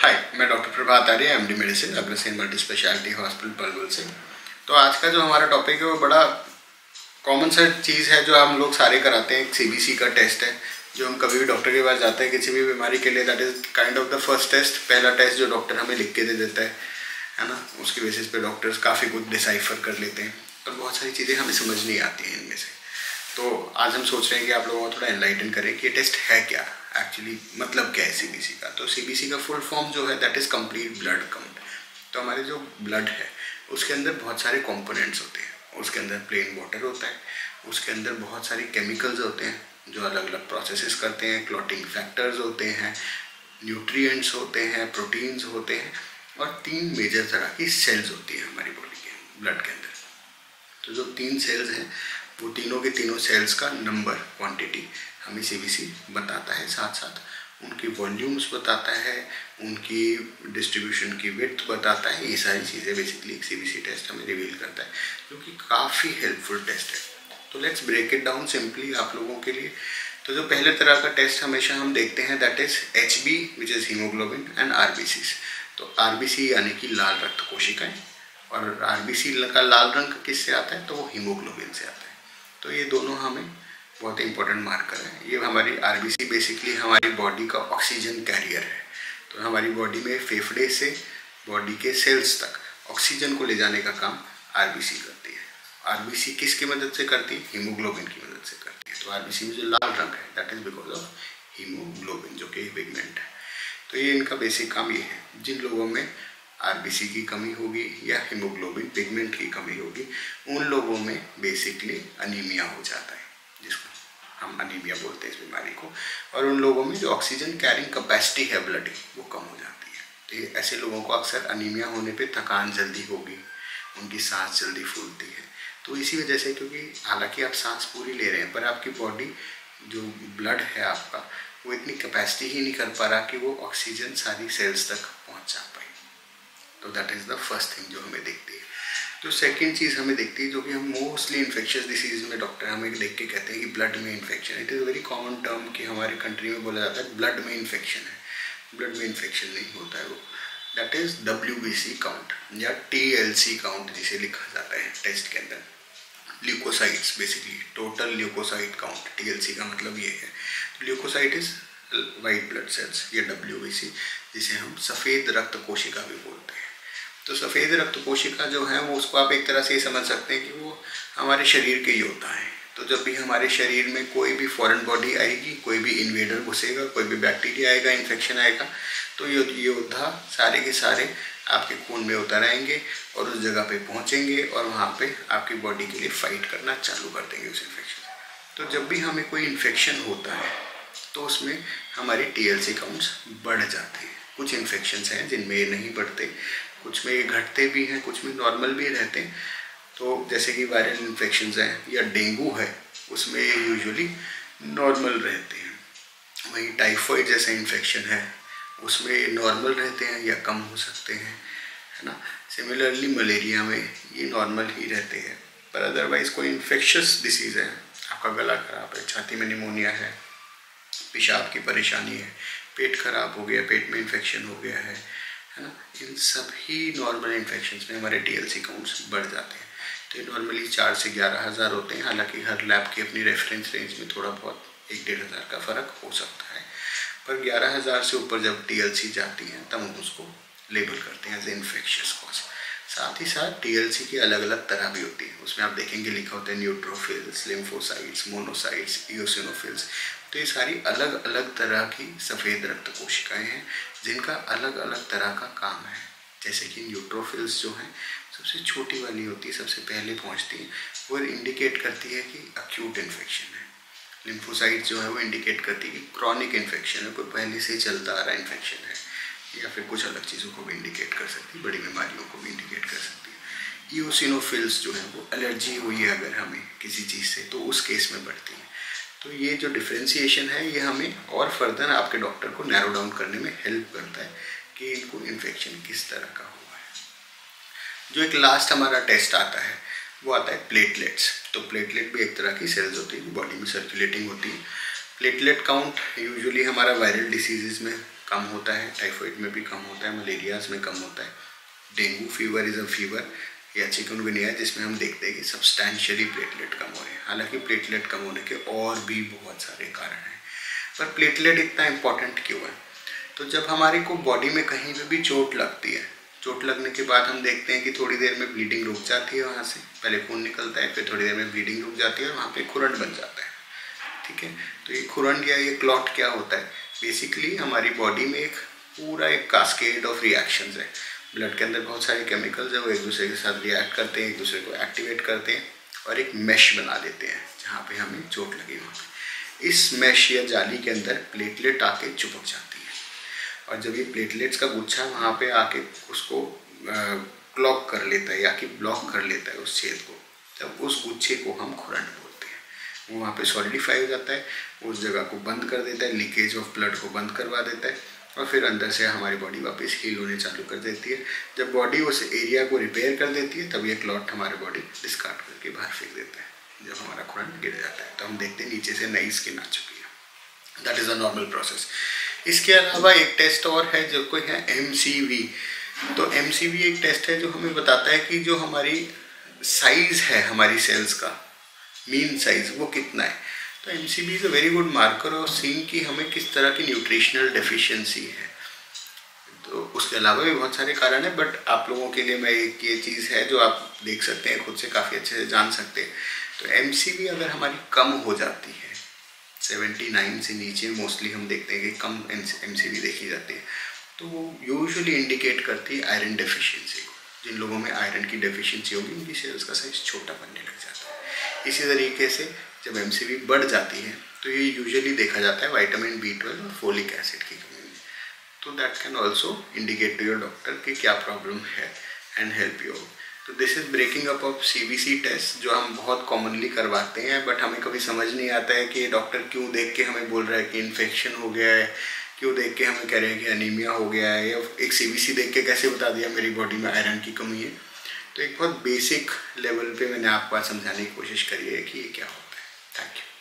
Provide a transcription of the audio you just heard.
हाय, मैं doctor Prabhat Arya, MD medicine, Agrasen multi speciality hospital Palwal से। तो आज का जो हमारा टॉपिक है वो बड़ा कॉमन सा चीज़ है जो हम लोग सारे कराते हैं। एक सीबीसी का टेस्ट है जो हम कभी भी डॉक्टर के पास जाते हैं किसी भी बीमारी के लिए। That is kind of the first test, पहला टेस्ट जो डॉक्टर हमें लिख के दे देता है ना। उसकी बेसिस पे डॉक्टर्स काफ़ी कुछ डिसाइफर कर लेते हैं और बहुत सारी चीज़ें हमें समझ नहीं आती हैं इनमें से। तो आज हम सोच रहे हैं कि आप लोगों को थोड़ा एनलाइटन करें कि ये टेस्ट है क्या एक्चुअली, मतलब क्या है सीबीसी का। तो सीबीसी का फुल फॉर्म जो है that is complete blood count. तो हमारे जो ब्लड है उसके अंदर बहुत सारे कंपोनेंट्स होते हैं। उसके अंदर प्लेन वाटर होता है, उसके अंदर बहुत सारे केमिकल्स होते हैं जो अलग अलग प्रोसेसेस करते हैं, क्लॉटिंग फैक्टर्स होते हैं, न्यूट्रिएंट्स होते हैं, प्रोटीन्स होते हैं और 3 मेजर तरह की सेल्स होती हैं हमारी बॉडी के ब्लड के अंदर। तो जो 3 सेल्स हैं वो तीनों के तीनों सेल्स का नंबर, क्वांटिटी हमें सीबीसी बताता है। साथ साथ उनकी वॉल्यूम्स बताता है, उनकी डिस्ट्रीब्यूशन की विड्थ बताता है। ये सारी चीज़ें बेसिकली एक सीबीसी टेस्ट हमें रिवील करता है, जो कि काफ़ी हेल्पफुल टेस्ट है। तो let's break it down simply आप लोगों के लिए। तो जो पहले तरह का टेस्ट हमेशा हम देखते हैं that is HB which is haemoglobin and RBCs। तो RBC यानी कि लाल रक्त कोशिकाएँ, और RBC का लाल रंग किससे आता है तो वो हीमोग्लोबिन से आता है। तो ये दोनों हमें बहुत इंपॉर्टेंट मार्कर है। ये हमारी RBC बेसिकली हमारी बॉडी का ऑक्सीजन कैरियर है। तो हमारी बॉडी में फेफड़े से बॉडी के सेल्स तक ऑक्सीजन को ले जाने का काम RBC करती है। RBC किसकी मदद से करती है? हीमोग्लोबिन की मदद से करती है। तो RBC में जो लाल रंग है that is because of haemoglobin, जो कि पिगमेंट है। तो ये इनका बेसिक काम ये है। जिन लोगों में RBC की कमी होगी या हीमोग्लोबिन पिगमेंट की कमी होगी, उन लोगों में बेसिकली अनीमिया हो जाता है, जिसको हम अनीमिया बोलते हैं इस बीमारी को। और उन लोगों में जो ऑक्सीजन कैरिंग कैपेसिटी है ब्लड की वो कम हो जाती है। तो ऐसे लोगों को अक्सर अनीमिया होने पे थकान जल्दी होगी, उनकी सांस जल्दी फूलती है। तो इसी वजह से, क्योंकि हालांकि आप सांस पूरी ले रहे हैं पर आपकी बॉडी जो ब्लड है आपका वो इतनी कैपेसिटी ही नहीं कर पा रहा कि वो ऑक्सीजन सारी सेल्स तक पहुँचा पाए। तो that is the first thing जो हमें दिखती है। तो सेकंड चीज़ हमें दिखती है जो कि हम मोस्टली इन्फेक्शियस डिसीज़ में डॉक्टर हमें देख के कहते हैं कि ब्लड में infection. It is very common term कि हमारे कंट्री में बोला जाता है ब्लड में इन्फेक्शन है। ब्लड में इन्फेक्शन नहीं होता है वो। दैट इज़ WBC काउंट या TLC काउंट जिसे लिखा जाता है टेस्ट के अंदर। Leukocytes, basically total leukocyte count, TLC का मतलब ये है। Leukocyte is white blood cells या WBC, जिसे हम सफ़ेद रक्त कोशिका भी बोलते हैं। तो सफ़ेद रक्त कोशिका जो है वो, उसको आप एक तरह से समझ सकते हैं कि वो हमारे शरीर के योद्धा हैं। तो जब भी हमारे शरीर में कोई भी फॉरेन बॉडी आएगी, कोई भी इन्वेडर घुसेगा, कोई भी बैक्टीरिया आएगा, इन्फेक्शन आएगा, तो योद्धा सारे के सारे आपके खून में उतर आएंगे और उस जगह पे पहुंचेंगे और वहाँ पे आपकी बॉडी के लिए फाइट करना चालू कर देंगे उस इन्फेक्शन। तो जब भी हमें कोई इन्फेक्शन होता है तो उसमें हमारी TLC काउंट्स बढ़ जाते हैं। कुछ इन्फेक्शंस हैं जिनमें ये नहीं बढ़ते, कुछ में ये घटते भी हैं, कुछ में नॉर्मल भी रहते हैं। तो जैसे कि वायरल इन्फेक्शंस हैं या डेंगू है, उसमें ये यूजुअली नॉर्मल रहते हैं। वहीं टाइफॉइड जैसा इन्फेक्शन है उसमें ये नॉर्मल रहते हैं या कम हो सकते हैं, है ना। सिमिलरली मलेरिया में ये नॉर्मल ही रहते हैं। पर अदरवाइज़ कोई इन्फेक्शस डिसीज़ है, आपका गला खराब है, छाती में निमोनिया है, पेशाब की परेशानी है, पेट खराब हो गया, पेट में इन्फेक्शन हो गया है ना, इन सभी नॉर्मल इन्फेक्शंस में हमारे TLC काउंट्स बढ़ जाते हैं। तो ये नॉर्मली 4 से 11,000 होते हैं। हालांकि हर लैब की अपनी रेफरेंस रेंज में थोड़ा बहुत 1-1.5 हज़ार का फ़र्क हो सकता है। पर 11,000 से ऊपर जब TLC जाती है तब हम उसको लेबल करते हैं एज इन्फेक्शियस कॉज। साथ ही साथ TLC की अलग अलग तरह भी होती है। उसमें आप देखेंगे लिखा होता है न्यूट्रोफिल्स, लिम्फोसाइट्स, मोनोसाइट्स, इओसिनोफिल्स। तो ये सारी अलग अलग तरह की सफ़ेद रक्त कोशिकाएं हैं जिनका अलग अलग तरह का काम है। जैसे कि न्यूट्रोफिल्स जो हैं सबसे छोटी वाली होती है, सबसे पहले पहुंचती है, वो इंडिकेट करती है कि अक्यूट इन्फेक्शन है। लिम्फोसाइट जो है वो इंडिकेट करती है कि क्रॉनिक इन्फेक्शन है, कोई पहले से चलता आ रहा इन्फेक्शन है, या फिर कुछ अलग चीज़ों को भी इंडिकेट कर सकती है, बड़ी बीमारियों को भी इंडिकेट कर सकती है। इओसिनोफिल्स जो है वो एलर्जी हुई है अगर हमें किसी चीज़ से तो उस केस में बढ़ती है। तो ये जो डिफ्रेंसिएशन है ये हमें और फर्दर आपके डॉक्टर को नैरो डाउन करने में हेल्प करता है कि इनको इन्फेक्शन किस तरह का हुआ है। जो एक लास्ट हमारा टेस्ट आता है वो आता है प्लेटलेट्स। तो प्लेटलेट भी एक तरह की सेल्स होती है, बॉडी में सर्कुलेटिंग होती है। प्लेटलेट काउंट यूजुअली हमारा वायरल डिसीज़ में कम होता है, टाइफाइड में भी कम होता है, मलेरियाज में कम होता है। Dengue fever is a fever या चिकनगुनिया जिसमें हम देखते हैं कि सब्सटैंशियली प्लेटलेट कम हो रहे हैं। हालांकि प्लेटलेट कम होने के और भी बहुत सारे कारण हैं, पर प्लेटलेट इतना इम्पॉर्टेंट क्यों है? तो जब हमारे को बॉडी में कहीं पे भी चोट लगती है, चोट लगने के बाद हम देखते हैं कि थोड़ी देर में ब्लीडिंग रुक जाती है, वहाँ से पहले खून निकलता है, फिर थोड़ी देर में ब्लीडिंग रुक जाती है और वहाँ पे खुरन बन जाता है। ठीक है, तो ये खुरन या ये क्लॉट क्या होता है? बेसिकली हमारी बॉडी में एक पूरा एक कास्केड ऑफ रिएक्शंस है। ब्लड के अंदर बहुत सारे केमिकल्स हैं, वो एक दूसरे के साथ रिएक्ट करते हैं, एक दूसरे को एक्टिवेट करते हैं और एक मैश बना देते हैं जहाँ पे हमें चोट लगी वहाँ पे। इस मैश या जाली के अंदर प्लेटलेट आके चिपक जाती है और जब ये प्लेटलेट्स का गुच्छा वहाँ पे आके उसको क्लॉग कर लेता है या कि ब्लॉक कर लेता है उस छेद को, तब उस गुच्छे को हम खुरन बोलते हैं। वो वहाँ पे सॉलिडिफाई हो जाता है, उस जगह को बंद कर देता है, लीकेज ऑफ ब्लड को बंद करवा देता है और फिर अंदर से हमारी बॉडी वापस हील होने चालू कर देती है। जब बॉडी उस एरिया को रिपेयर कर देती है तब ये क्लॉट हमारी बॉडी डिस्कार्ड करके बाहर फेंक देता है। जब हमारा खुरन गिर जाता है तो हम देखते हैं नीचे से नई स्किन आ चुकी है। That is a normal process. इसके अलावा एक टेस्ट और है जो कोई है MCV। तो MCV एक टेस्ट है जो हमें बताता है कि जो हमारी साइज़ है हमारी सेल्स का मीन साइज़ वो कितना है। तो MCV is a very good marker of seeing कि हमें किस तरह की न्यूट्रिशनल डेफिशिएंसी है। तो उसके अलावा भी बहुत सारे कारण हैं, बट आप लोगों के लिए मैं एक ये चीज़ है जो आप देख सकते हैं, खुद से काफ़ी अच्छे से जान सकते हैं। तो MCV अगर हमारी कम हो जाती है 79 से नीचे, मोस्टली हम देखते हैं कि कम MCV देखी जाती है, तो वो यूजुअली इंडिकेट करती है आयरन डेफिशिएंसी को। जिन लोगों में आयरन की डेफिशिएंसी होगी उनकी सेल्स का साइज छोटा बनने लग जाता है। इसी तरीके से जब MCV बढ़ जाती है तो ये यूजुअली देखा जाता है विटामिन B12 और फोलिक एसिड की कमी में। तो that can also indicate to your doctor कि क्या प्रॉब्लम है एंड हेल्प यू। तो this is breaking up of CBC test जो हम बहुत कॉमनली करवाते हैं, बट हमें कभी समझ नहीं आता है कि डॉक्टर क्यों देख के हमें बोल रहा है कि इन्फेक्शन हो गया है, क्यों देख के हमें कह रहे हैं कि एनीमिया हो गया है, या एक CBC देख के कैसे बता दिया मेरी बॉडी में आयरन की कमी है। तो एक बहुत बेसिक लेवल पे मैंने आपको आज समझाने की कोशिश करी है कि ये क्या होता है। Thank you.